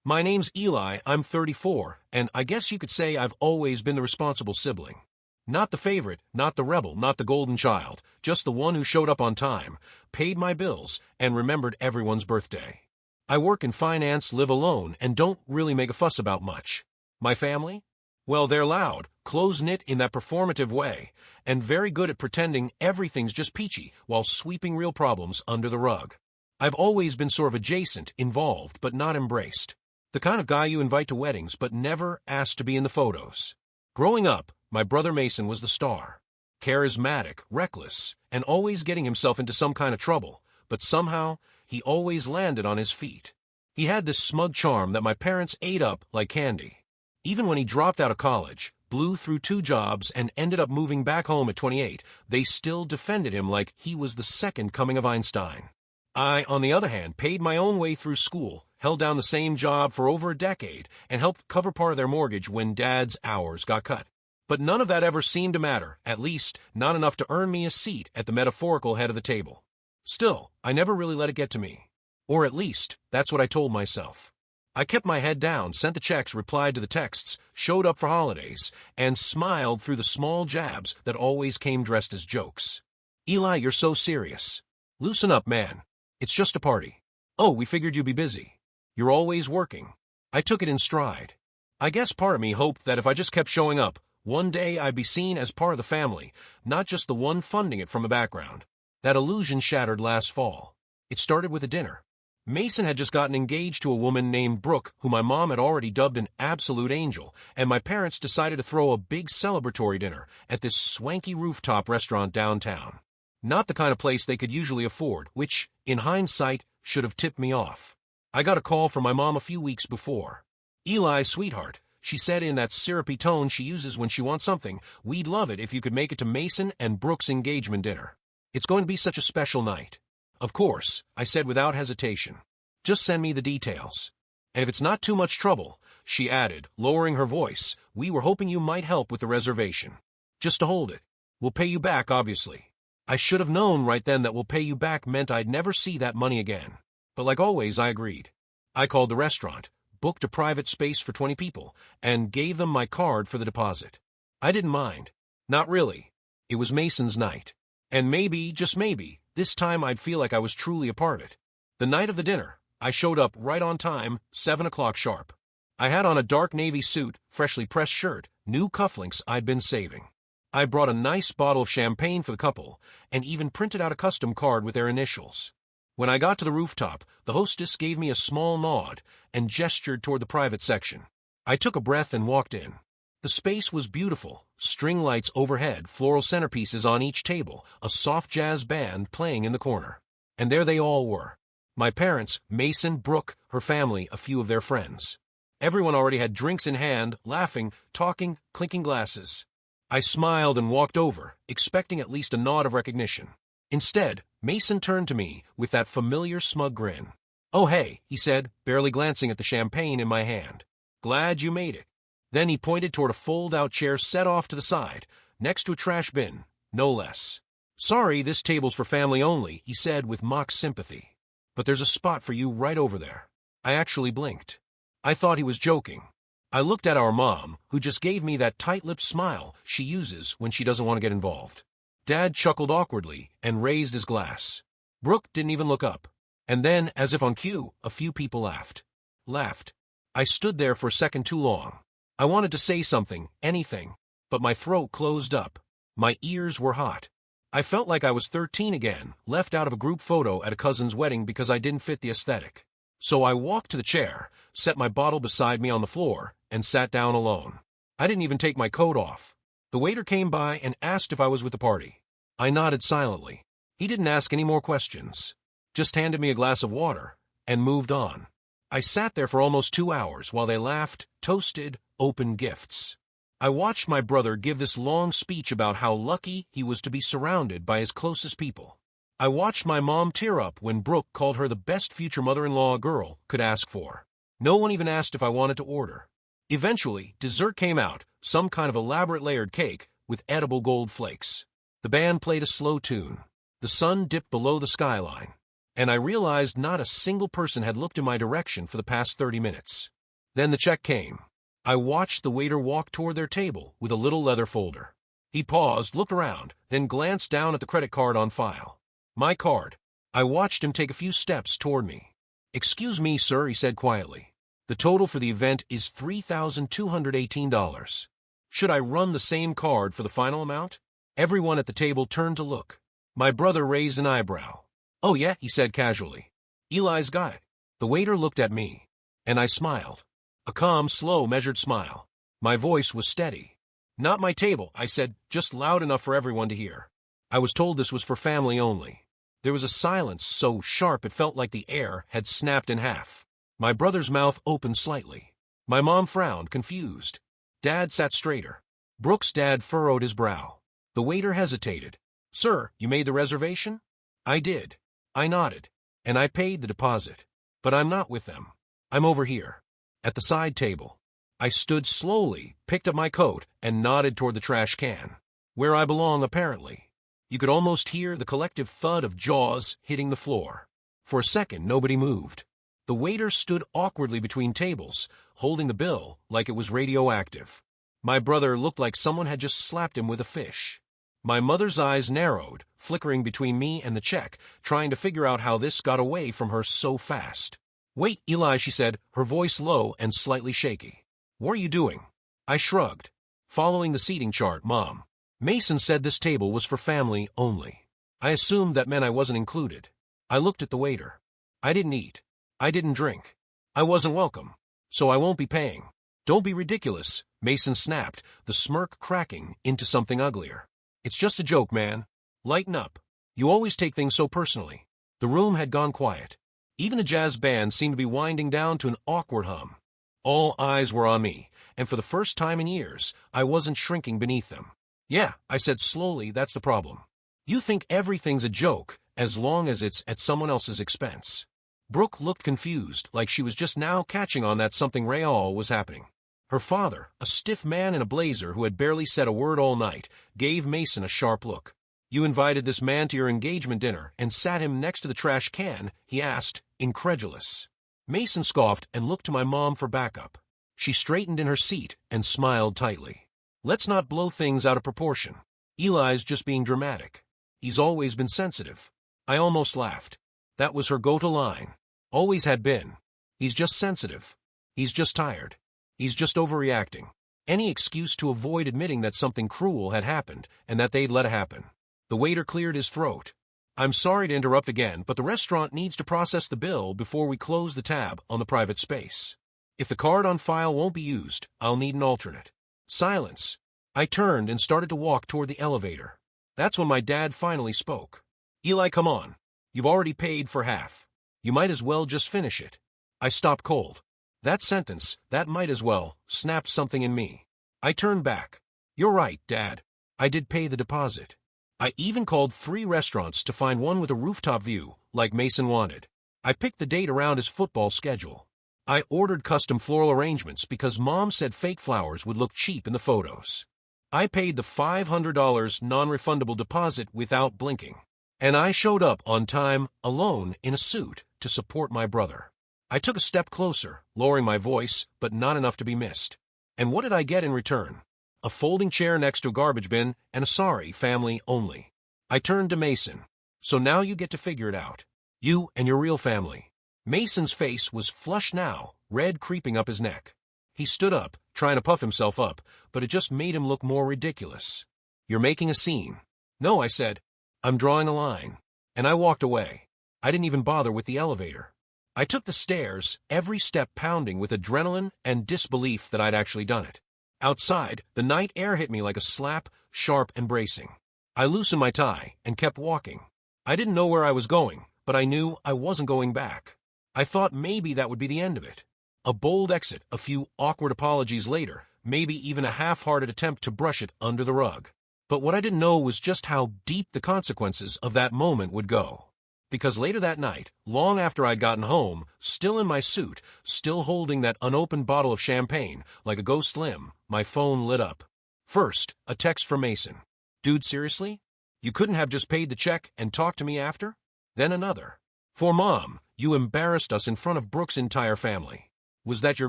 My name's Eli, I'm 34, and I guess you could say I've always been the responsible sibling. Not the favorite, not the rebel, not the golden child, just the one who showed up on time, paid my bills, and remembered everyone's birthday. I work in finance, live alone, and don't really make a fuss about much. My family? Well, they're loud, close-knit in that performative way, and very good at pretending everything's just peachy while sweeping real problems under the rug. I've always been sort of adjacent, involved, but not embraced. The kind of guy you invite to weddings but never asked to be in the photos. Growing up, my brother Mason was the star. Charismatic, reckless, and always getting himself into some kind of trouble, but somehow, he always landed on his feet. He had this smug charm that my parents ate up like candy. Even when he dropped out of college, blew through 2 jobs, and ended up moving back home at 28, they still defended him like he was the second coming of Einstein. I, on the other hand, paid my own way through school, held down the same job for over a decade, and helped cover part of their mortgage when Dad's hours got cut. But none of that ever seemed to matter, at least not enough to earn me a seat at the metaphorical head of the table. Still, I never really let it get to me. Or at least, that's what I told myself. I kept my head down, sent the checks, replied to the texts, showed up for holidays, and smiled through the small jabs that always came dressed as jokes. Eli, you're so serious. Loosen up, man. It's just a party. Oh, we figured you'd be busy. You're always working. I took it in stride. I guess part of me hoped that if I just kept showing up, one day I'd be seen as part of the family, not just the one funding it from the background. That illusion shattered last fall. It started with a dinner. Mason had just gotten engaged to a woman named Brooke, who my mom had already dubbed an absolute angel, and my parents decided to throw a big celebratory dinner at this swanky rooftop restaurant downtown. Not the kind of place they could usually afford, which, in hindsight, should have tipped me off. I got a call from my mom a few weeks before. Eli, sweetheart, she said in that syrupy tone she uses when she wants something, we'd love it if you could make it to Mason and Brooke's engagement dinner. It's going to be such a special night. Of course, I said without hesitation. Just send me the details. And if it's not too much trouble, she added, lowering her voice, we were hoping you might help with the reservation. Just to hold it. We'll pay you back, obviously. I should have known right then that we'll pay you back meant I'd never see that money again. But like always, I agreed. I called the restaurant, booked a private space for 20 people, and gave them my card for the deposit. I didn't mind. Not really. It was Mason's night. And maybe, just maybe, this time I'd feel like I was truly a part of it. The night of the dinner, I showed up right on time, 7 o'clock sharp. I had on a dark navy suit, freshly pressed shirt, new cufflinks I'd been saving. I brought a nice bottle of champagne for the couple, and even printed out a custom card with their initials. When I got to the rooftop, the hostess gave me a small nod and gestured toward the private section. I took a breath and walked in. The space was beautiful, string lights overhead, floral centerpieces on each table, a soft jazz band playing in the corner. And there they all were. My parents, Mason, Brooke, her family, a few of their friends. Everyone already had drinks in hand, laughing, talking, clinking glasses. I smiled and walked over, expecting at least a nod of recognition. Instead, Mason turned to me with that familiar smug grin. Oh hey, he said, barely glancing at the champagne in my hand. Glad you made it. Then he pointed toward a fold-out chair set off to the side, next to a trash bin, no less. Sorry, this table's for family only, he said with mock sympathy. But there's a spot for you right over there. I actually blinked. I thought he was joking. I looked at our mom, who just gave me that tight-lipped smile she uses when she doesn't want to get involved. Dad chuckled awkwardly and raised his glass. Brooke didn't even look up. And then, as if on cue, a few people laughed. I stood there for a second too long. I wanted to say something, anything, but my throat closed up. My ears were hot. I felt like I was 13 again, left out of a group photo at a cousin's wedding because I didn't fit the aesthetic. So I walked to the chair, set my bottle beside me on the floor, and sat down alone. I didn't even take my coat off. The waiter came by and asked if I was with the party. I nodded silently. He didn't ask any more questions. Just handed me a glass of water, and moved on. I sat there for almost 2 hours while they laughed, toasted, opened gifts. I watched my brother give this long speech about how lucky he was to be surrounded by his closest people. I watched my mom tear up when Brooke called her the best future mother-in-law a girl could ask for. No one even asked if I wanted to order. Eventually, dessert came out, some kind of elaborate layered cake with edible gold flakes. The band played a slow tune. The sun dipped below the skyline. And I realized not a single person had looked in my direction for the past 30 minutes. Then the check came. I watched the waiter walk toward their table with a little leather folder. He paused, looked around, then glanced down at the credit card on file. My card. I watched him take a few steps toward me. "Excuse me, sir," he said quietly. "The total for the event is $3,218. Should I run the same card for the final amount?" Everyone at the table turned to look. My brother raised an eyebrow. "Oh yeah," he said casually. "Eli's got it." The waiter looked at me, and I smiled. A calm, slow, measured smile. My voice was steady. "Not my table," I said, just loud enough for everyone to hear. I was told this was for family only. There was a silence so sharp it felt like the air had snapped in half. My brother's mouth opened slightly. My mom frowned, confused. Dad sat straighter. Brooke's dad furrowed his brow. The waiter hesitated. "Sir, you made the reservation?" "I did." I nodded. "And I paid the deposit. But I'm not with them. I'm over here, at the side table." I stood slowly, picked up my coat, and nodded toward the trash can. Where I belong, apparently. You could almost hear the collective thud of jaws hitting the floor. For a second, nobody moved. The waiter stood awkwardly between tables, holding the bill like it was radioactive. My brother looked like someone had just slapped him with a fish. My mother's eyes narrowed, flickering between me and the check, trying to figure out how this got away from her so fast. "Wait, Eli," she said, her voice low and slightly shaky. "What are you doing?" I shrugged. "Following the seating chart, Mom. Mason said this table was for family only." I assumed that meant I wasn't included. I looked at the waiter. "I didn't eat. I didn't drink. I wasn't welcome. So I won't be paying." "Don't be ridiculous," Mason snapped, the smirk cracking into something uglier. "It's just a joke, man. Lighten up. You always take things so personally." The room had gone quiet. Even the jazz band seemed to be winding down to an awkward hum. All eyes were on me, and for the first time in years, I wasn't shrinking beneath them. "Yeah," I said slowly, "that's the problem. You think everything's a joke, as long as it's at someone else's expense." Brooke looked confused, like she was just now catching on that something real was happening. Her father, a stiff man in a blazer who had barely said a word all night, gave Mason a sharp look. "You invited this man to your engagement dinner and sat him next to the trash can?" he asked, incredulous. Mason scoffed and looked to my mom for backup. She straightened in her seat and smiled tightly. "Let's not blow things out of proportion. Eli's just being dramatic. He's always been sensitive." I almost laughed. That was her go-to line. Always had been. He's just sensitive. He's just tired. He's just overreacting. Any excuse to avoid admitting that something cruel had happened and that they'd let it happen. The waiter cleared his throat. "I'm sorry to interrupt again, but the restaurant needs to process the bill before we close the tab on the private space. If the card on file won't be used, I'll need an alternate." Silence. I turned and started to walk toward the elevator. That's when my dad finally spoke. "Eli, come on. You've already paid for half. You might as well just finish it." I stopped cold. That sentence, "that might as well," snapped something in me. I turned back. "You're right, Dad. I did pay the deposit. I even called 3 restaurants to find one with a rooftop view, like Mason wanted. I picked the date around his football schedule. I ordered custom floral arrangements because Mom said fake flowers would look cheap in the photos. I paid the $500 non-refundable deposit without blinking. And I showed up on time, alone, in a suit, to support my brother. I took a step closer, lowering my voice, but not enough to be missed. And what did I get in return? A folding chair next to a garbage bin, and a "sorry, family only." I turned to Mason. "So now you get to figure it out. You and your real family." Mason's face was flushed now, red creeping up his neck. He stood up, trying to puff himself up, but it just made him look more ridiculous. "You're making a scene." "No," I said. "I'm drawing a line." And I walked away. I didn't even bother with the elevator. I took the stairs, every step pounding with adrenaline and disbelief that I'd actually done it. Outside, the night air hit me like a slap, sharp and bracing. I loosened my tie and kept walking. I didn't know where I was going, but I knew I wasn't going back. I thought maybe that would be the end of it. A bold exit, a few awkward apologies later, maybe even a half-hearted attempt to brush it under the rug. But what I didn't know was just how deep the consequences of that moment would go. Because later that night, long after I'd gotten home, still in my suit, still holding that unopened bottle of champagne, like a ghost limb, my phone lit up. First, a text from Mason. "Dude, seriously? You couldn't have just paid the check and talked to me after?" Then another. "For Mom, you embarrassed us in front of Brooke's entire family. Was that your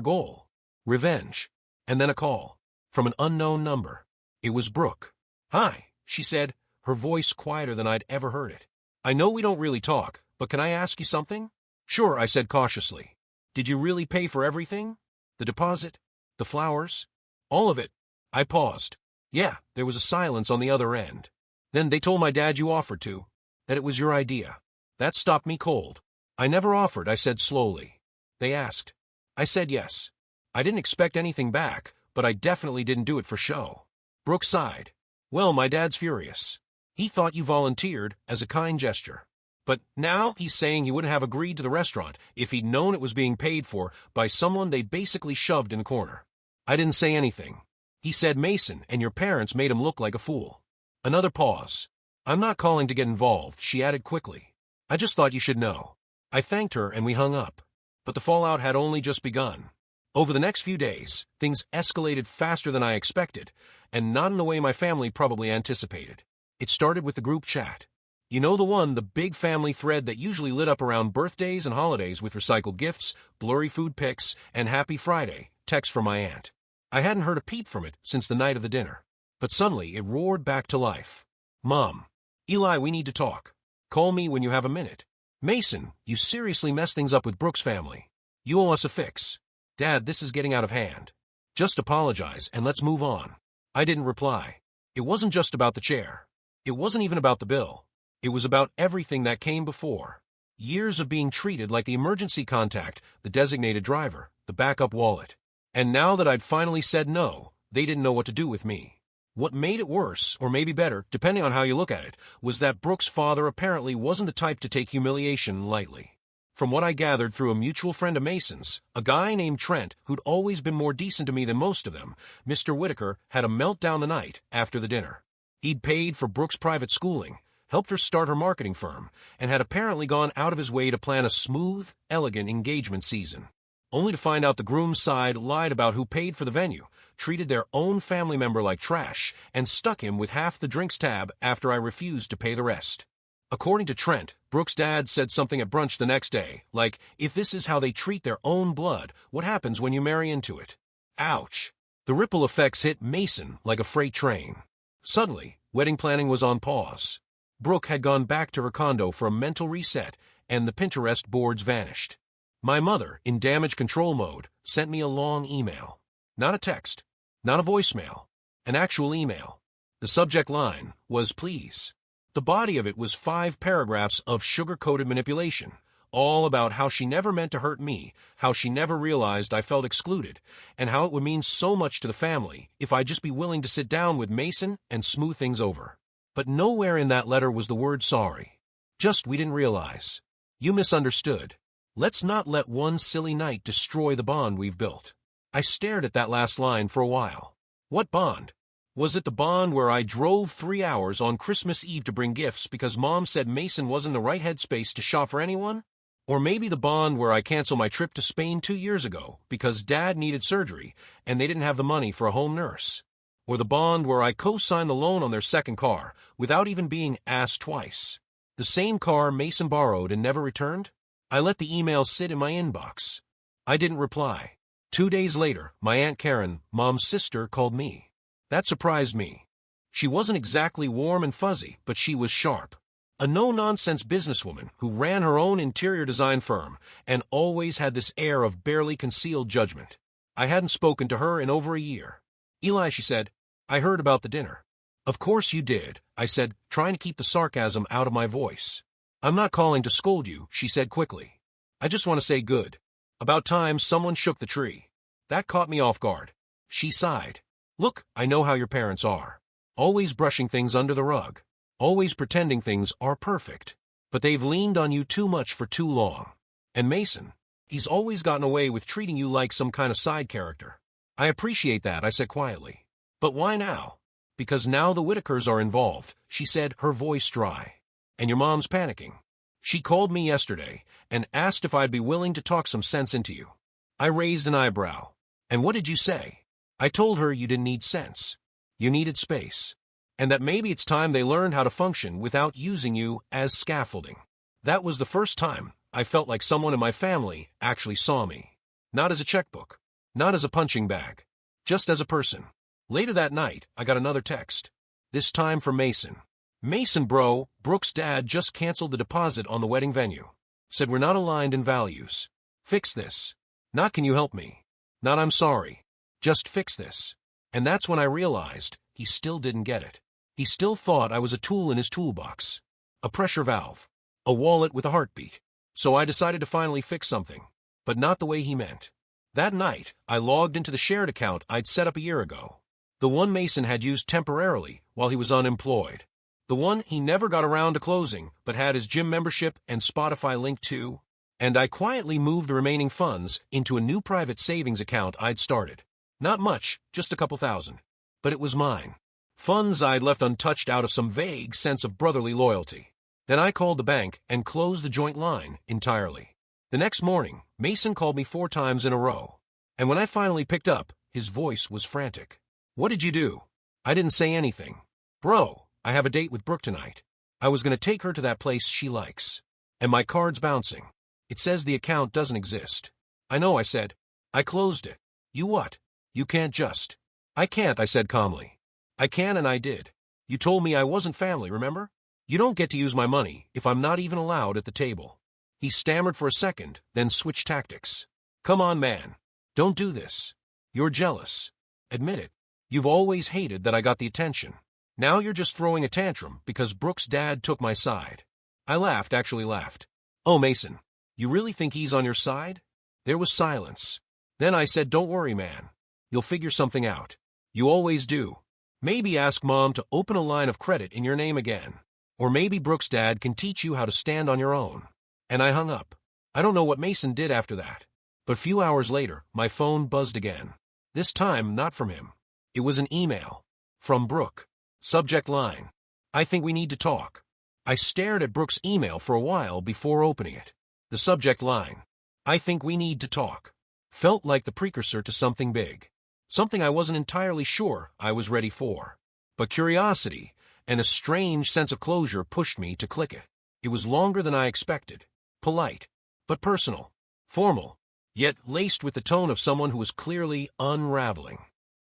goal? Revenge. And then a call. From an unknown number. It was Brooke. "Hi," she said, her voice quieter than I'd ever heard it. "I know we don't really talk, but can I ask you something?" "Sure," I said cautiously. "Did you really pay for everything? The deposit? The flowers? All of it?" I paused. "Yeah." There was a silence on the other end. "Then they told my dad you offered to. That it was your idea." That stopped me cold. "I never offered," I said slowly. "They asked." I said yes. I didn't expect anything back, but I definitely didn't do it for show. Brooke sighed. "Well, my dad's furious. He thought you volunteered as a kind gesture. But now he's saying he wouldn't have agreed to the restaurant if he'd known it was being paid for by someone they basically shoved in the corner." I didn't say anything. "He said Mason and your parents made him look like a fool." Another pause. "I'm not calling to get involved," she added quickly. "I just thought you should know." I thanked her and we hung up. But the fallout had only just begun. Over the next few days, things escalated faster than I expected, and not in the way my family probably anticipated. It started with the group chat. You know the one, the big family thread that usually lit up around birthdays and holidays with recycled gifts, blurry food pics, and Happy Friday texts from my aunt. I hadn't heard a peep from it since the night of the dinner. But suddenly it roared back to life. "Mom. Eli, we need to talk. Call me when you have a minute. Mason, you seriously messed things up with Brooke's family. You owe us a fix. Dad, this is getting out of hand. Just apologize and let's move on." I didn't reply. It wasn't just about the chair. It wasn't even about the bill. It was about everything that came before. Years of being treated like the emergency contact, the designated driver, the backup wallet. And now that I'd finally said no, they didn't know what to do with me. What made it worse, or maybe better, depending on how you look at it, was that Brooke's father apparently wasn't the type to take humiliation lightly. From what I gathered through a mutual friend of Mason's, a guy named Trent, who'd always been more decent to me than most of them, Mr. Whitaker, had a meltdown the night after the dinner. He'd paid for Brooke's private schooling, helped her start her marketing firm, and had apparently gone out of his way to plan a smooth, elegant engagement season. Only to find out the groom's side lied about who paid for the venue, treated their own family member like trash, and stuck him with half the drinks tab after I refused to pay the rest. According to Trent, Brooke's dad said something at brunch the next day, like, "If this is how they treat their own blood, what happens when you marry into it?" Ouch. The ripple effects hit Mason like a freight train. Suddenly, wedding planning was on pause. Brooke had gone back to her condo for a mental reset, and the Pinterest boards vanished. My mother, in damage control mode, sent me a long email. Not a text, not a voicemail, an actual email. The subject line was "Please." The body of it was 5 paragraphs of sugar-coated manipulation, all about how she never meant to hurt me, how she never realized I felt excluded, and how it would mean so much to the family if I'd just be willing to sit down with Mason and smooth things over. But nowhere in that letter was the word sorry. Just "We didn't realize. You misunderstood. Let's not let one silly night destroy the bond we've built." I stared at that last line for a while. What bond? Was it the bond where I drove 3 hours on Christmas Eve to bring gifts because Mom said Mason wasn't in the right headspace to shop for anyone? Or maybe the bond where I canceled my trip to Spain 2 years ago because Dad needed surgery and they didn't have the money for a home nurse? Or the bond where I co-signed the loan on their second car without even being asked twice? The same car Mason borrowed and never returned? I let the email sit in my inbox. I didn't reply. 2 days later, my Aunt Karen, Mom's sister, called me. That surprised me. She wasn't exactly warm and fuzzy, but she was sharp. A no-nonsense businesswoman who ran her own interior design firm and always had this air of barely concealed judgment. I hadn't spoken to her in over a year. "Eli," she said, "I heard about the dinner." "Of course you did," I said, trying to keep the sarcasm out of my voice. "I'm not calling to scold you," she said quickly. "I just want to say good. About time someone shook the tree. That caught me off guard." She sighed. "Look, I know how your parents are. Always brushing things under the rug. Always pretending things are perfect. But they've leaned on you too much for too long. And Mason, he's always gotten away with treating you like some kind of side character." "I appreciate that," I said quietly. "But why now?" "Because now the Whitakers are involved," she said, her voice dry. "And your mom's panicking. She called me yesterday and asked if I'd be willing to talk some sense into you." I raised an eyebrow. "And what did you say?" "I told her you didn't need sense. You needed space. And that maybe it's time they learned how to function without using you as scaffolding." That was the first time I felt like someone in my family actually saw me. Not as a checkbook, Not as a punching bag. Just as a person. Later that night, I got another text. This time from Mason. Mason bro, Brooke's dad just canceled the deposit on the wedding venue. Said we're not aligned in values. Fix this. Not can you help me? Not I'm sorry. Just fix this. And that's when I realized he still didn't get it. He still thought I was a tool in his toolbox. A pressure valve. A wallet with a heartbeat. So I decided to finally fix something. But not the way he meant. That night, I logged into the shared account I'd set up a year ago. The one Mason had used temporarily while he was unemployed. The one he never got around to closing, but had his gym membership and Spotify linked to. And I quietly moved the remaining funds into a new private savings account I'd started. Not much, just a couple thousand. But it was mine. Funds I'd left untouched out of some vague sense of brotherly loyalty. Then I called the bank and closed the joint line entirely. The next morning, Mason called me 4 times in a row. And when I finally picked up, his voice was frantic. What did you do? I didn't say anything. Bro, I have a date with Brooke tonight. I was going to take her to that place she likes. And my card's bouncing. It says the account doesn't exist. I know, I said. I closed it. You what? You can't just. I can't, I said calmly. I can and I did. You told me I wasn't family, remember? You don't get to use my money if I'm not even allowed at the table. He stammered for a second, then switched tactics. Come on, man. Don't do this. You're jealous. Admit it. You've always hated that I got the attention. Now you're just throwing a tantrum because Brooke's dad took my side. I laughed, actually laughed. Oh, Mason, you really think he's on your side? There was silence. Then I said, don't worry, man. You'll figure something out. You always do. Maybe ask Mom to open a line of credit in your name again. Or maybe Brooke's dad can teach you how to stand on your own. And I hung up. I don't know what Mason did after that. But a few hours later, my phone buzzed again. This time, not from him. It was an email. From Brooke. Subject line. I think we need to talk. I stared at Brooke's email for a while before opening it. The subject line. I think we need to talk. Felt like the precursor to something big. Something I wasn't entirely sure I was ready for. But curiosity and a strange sense of closure pushed me to click it. It was longer than I expected. Polite, but personal. Formal, yet laced with the tone of someone who was clearly unraveling.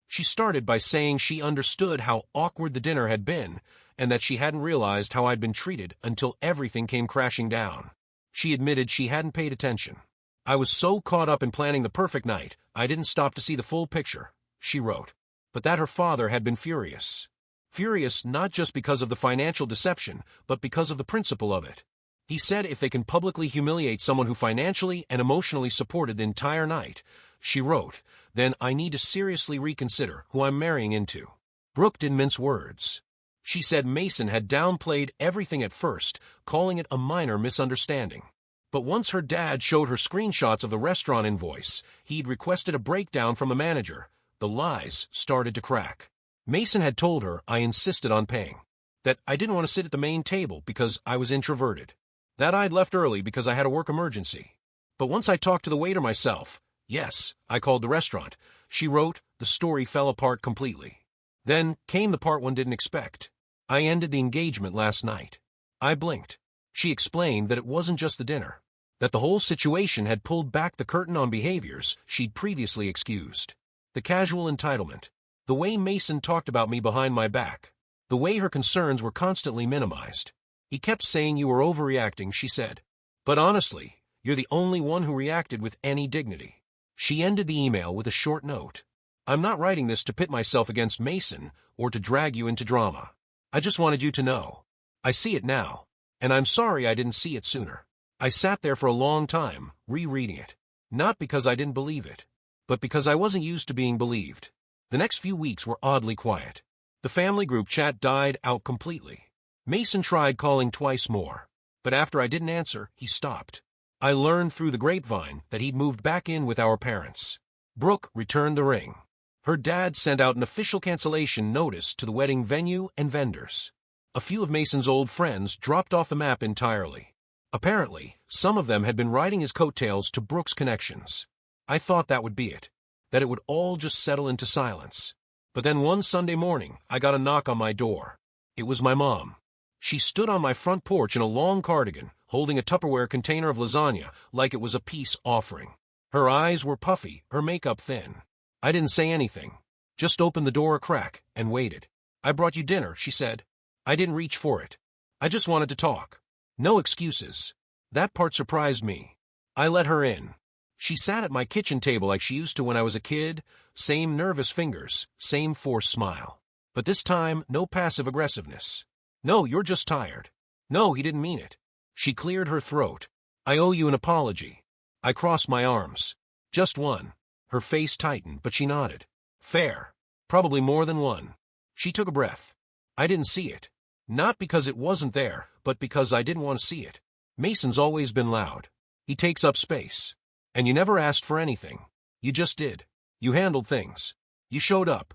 She started by saying she understood how awkward the dinner had been and that she hadn't realized how I'd been treated until everything came crashing down. She admitted she hadn't paid attention. I was so caught up in planning the perfect night, I didn't stop to see the full picture, she wrote. But that her father had been furious. Furious not just because of the financial deception, but because of the principle of it. He said if they can publicly humiliate someone who financially and emotionally supported the entire night, she wrote, then I need to seriously reconsider who I'm marrying into. Brooke didn't mince words. She said Mason had downplayed everything at first, calling it a minor misunderstanding. But once her dad showed her screenshots of the restaurant invoice, he'd requested a breakdown from the manager. The lies started to crack. Mason had told her I insisted on paying. That I didn't want to sit at the main table because I was introverted. That I'd left early because I had a work emergency. But once I talked to the waiter myself, yes, I called the restaurant, she wrote, the story fell apart completely. Then came the part one didn't expect. I ended the engagement last night. I blinked. She explained that it wasn't just the dinner. That the whole situation had pulled back the curtain on behaviors she'd previously excused. The casual entitlement. The way Mason talked about me behind my back. The way her concerns were constantly minimized. He kept saying you were overreacting, she said. But honestly, you're the only one who reacted with any dignity. She ended the email with a short note. I'm not writing this to pit myself against Mason or to drag you into drama. I just wanted you to know. I see it now, and I'm sorry I didn't see it sooner. I sat there for a long time, rereading it. Not because I didn't believe it, but because I wasn't used to being believed. The next few weeks were oddly quiet. The family group chat died out completely. Mason tried calling twice more, but after I didn't answer, he stopped. I learned through the grapevine that he'd moved back in with our parents. Brooke returned the ring. Her dad sent out an official cancellation notice to the wedding venue and vendors. A few of Mason's old friends dropped off the map entirely. Apparently, some of them had been riding his coattails to Brooke's connections. I thought that would be it, that it would all just settle into silence. But then one Sunday morning, I got a knock on my door. It was my mom. She stood on my front porch in a long cardigan, holding a Tupperware container of lasagna like it was a peace offering. Her eyes were puffy, her makeup thin. I didn't say anything. Just opened the door a crack and waited. I brought you dinner, she said. I didn't reach for it. I just wanted to talk. No excuses. That part surprised me. I let her in. She sat at my kitchen table like she used to when I was a kid, same nervous fingers, same forced smile. But this time, no passive aggressiveness. No, you're just tired. No, he didn't mean it. She cleared her throat. I owe you an apology. I crossed my arms. Just one. Her face tightened, but she nodded. Fair. Probably more than one. She took a breath. I didn't see it. Not because it wasn't there, but because I didn't want to see it. Mason's always been loud. He takes up space. And you never asked for anything. You just did. You handled things. You showed up.